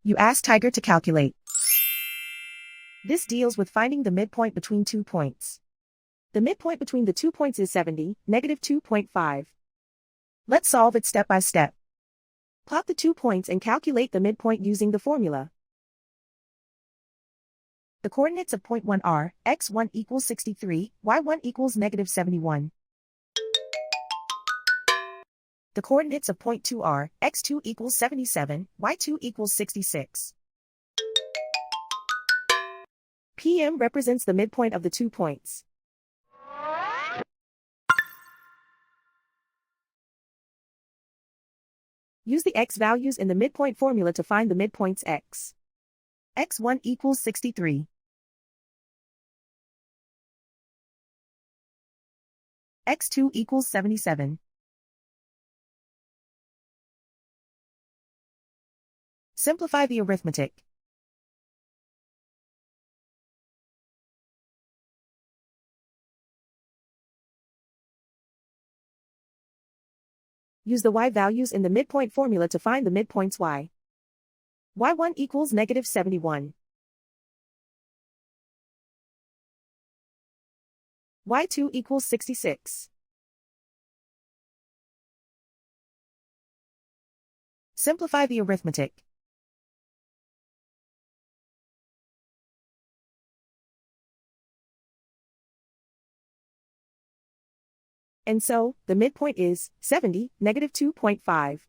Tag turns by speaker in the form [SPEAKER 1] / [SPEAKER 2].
[SPEAKER 1] You ask Tiger to calculate. This deals with finding the midpoint between 2 points. The midpoint between the 2 points is 70, -2.5. Let's solve it step by step. Plot the 2 points and calculate the midpoint using the formula. The coordinates of point 1 are, x1 equals 63, y1 equals -71. The coordinates of point 2 are, x2 equals 77, y2 equals 66. PM represents the midpoint of the 2 points. Use the x values in the midpoint formula to find the midpoints x. x1 equals 63. x2 equals 77. Simplify the arithmetic. Use the y values in the midpoint formula to find the midpoints y. y1 equals -71. y2 equals 66. Simplify the arithmetic. And so, the midpoint is 70, -2.5.